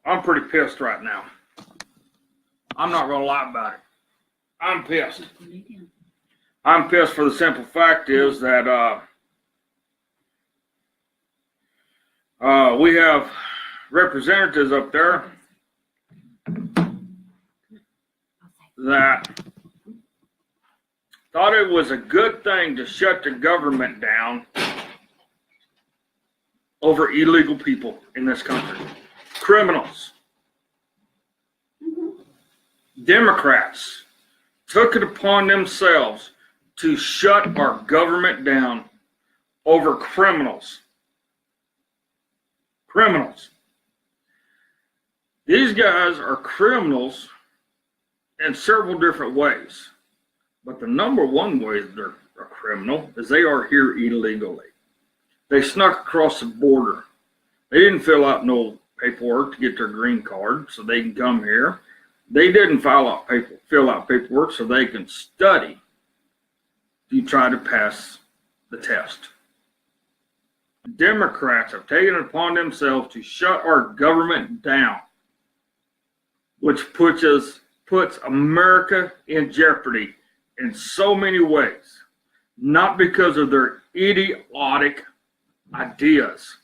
I'm pretty pissed right now. I'm not going to lie about it. I'm pissed. I'm pissed for the simple fact is that we have representatives up there that thought it was a good thing to shut the government down over illegal people in this country. Criminals. Democrats took it upon themselves to shut our government down over criminals. Criminals. These guys are criminals in several different ways. But the number one way they're a criminal is they are here illegally. They snuck across the border. They didn't fill out no paperwork to get their green card so they can come here. They didn't fill out paperwork so they can study to try to pass the test. Democrats have taken it upon themselves to shut our government down, which puts America in jeopardy in so many ways, not because of their idiotic ideas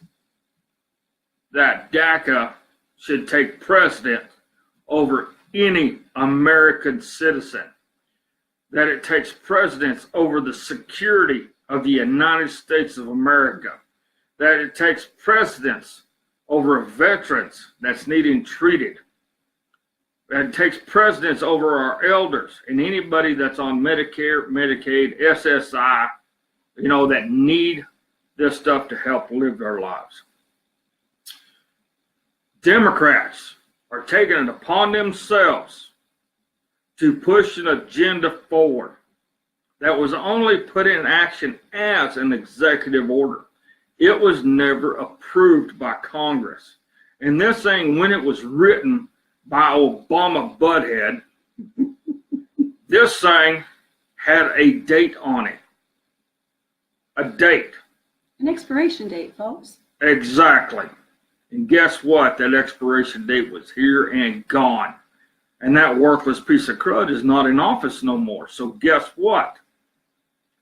that DACA should take precedent over any American citizen, that it takes precedence over the security of the United States of America, that it takes precedence over veterans that's needing treated, that it takes precedence over our elders and anybody that's on Medicare, Medicaid, SSI, that need this stuff to help live their lives. Democrats are taking it upon themselves to push an agenda forward that was only put in action as an executive order. It was never approved by Congress. And this thing, when it was written by Obama butthead, this thing had a date on it. A date. An expiration date, folks. Exactly. And guess what? That expiration date was here and gone. And that worthless piece of crud is not in office no more. So guess what?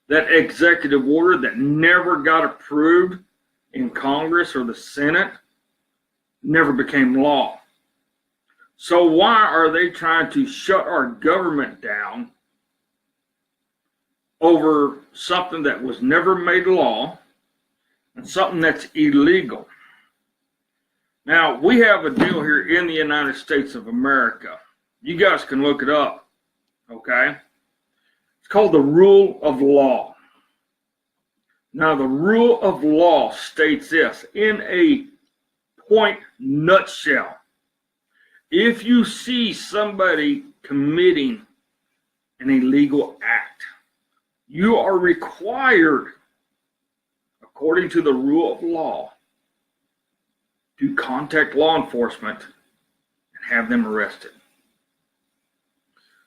That executive order that never got approved in Congress or the Senate never became law. So why are they trying to shut our government down over something that was never made law and something that's illegal? Now, we have a deal here in the United States of America. You guys can look it up, okay? It's called the rule of law. Now, the rule of law states this in a point nutshell. If you see somebody committing an illegal act, you are required, according to the rule of law, to contact law enforcement and have them arrested.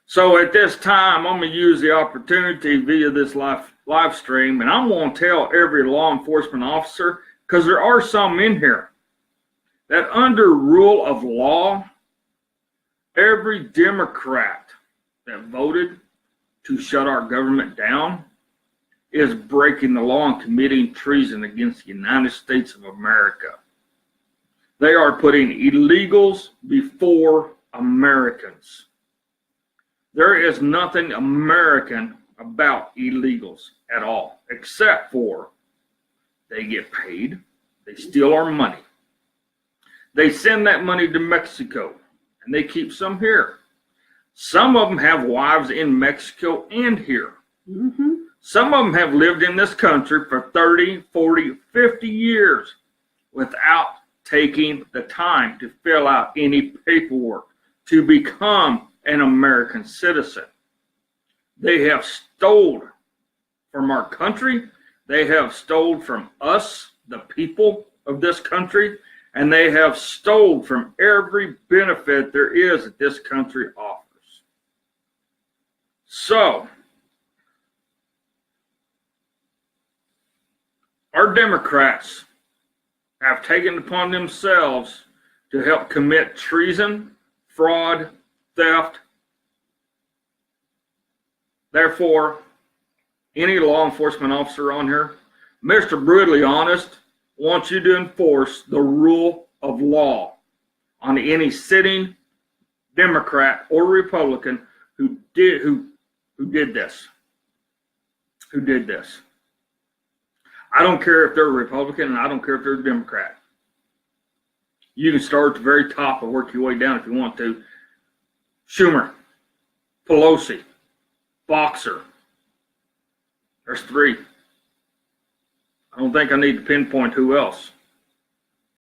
So at this time, I'm going to use the opportunity via this live stream, and I'm going to tell every law enforcement officer, because there are some in here, that under rule of law, every Democrat that voted to shut our government down is breaking the law and committing treason against the United States of America. They are putting illegals before Americans. There is nothing American about illegals at all, except for they get paid, they steal our money. They send that money to Mexico, and they keep some here. Some of them have wives in Mexico and here. Mm-hmm. Some of them have lived in this country for 30, 40, 50 years without taking the time to fill out any paperwork to become an American citizen. They have stolen from our country. They have stolen from us, the people of this country, and they have stolen from every benefit there is that this country offers. So, our Democrats have taken upon themselves to help commit treason, fraud, theft. Therefore, any law enforcement officer on here, Mr. Brutally Honest wants you to enforce the rule of law on any sitting Democrat or Republican who did this. I don't care if they're a Republican, and I don't care if they're a Democrat. You can start at the very top and work your way down if you want to. Schumer, Pelosi, Boxer. There's 3. I don't think I need to pinpoint who else.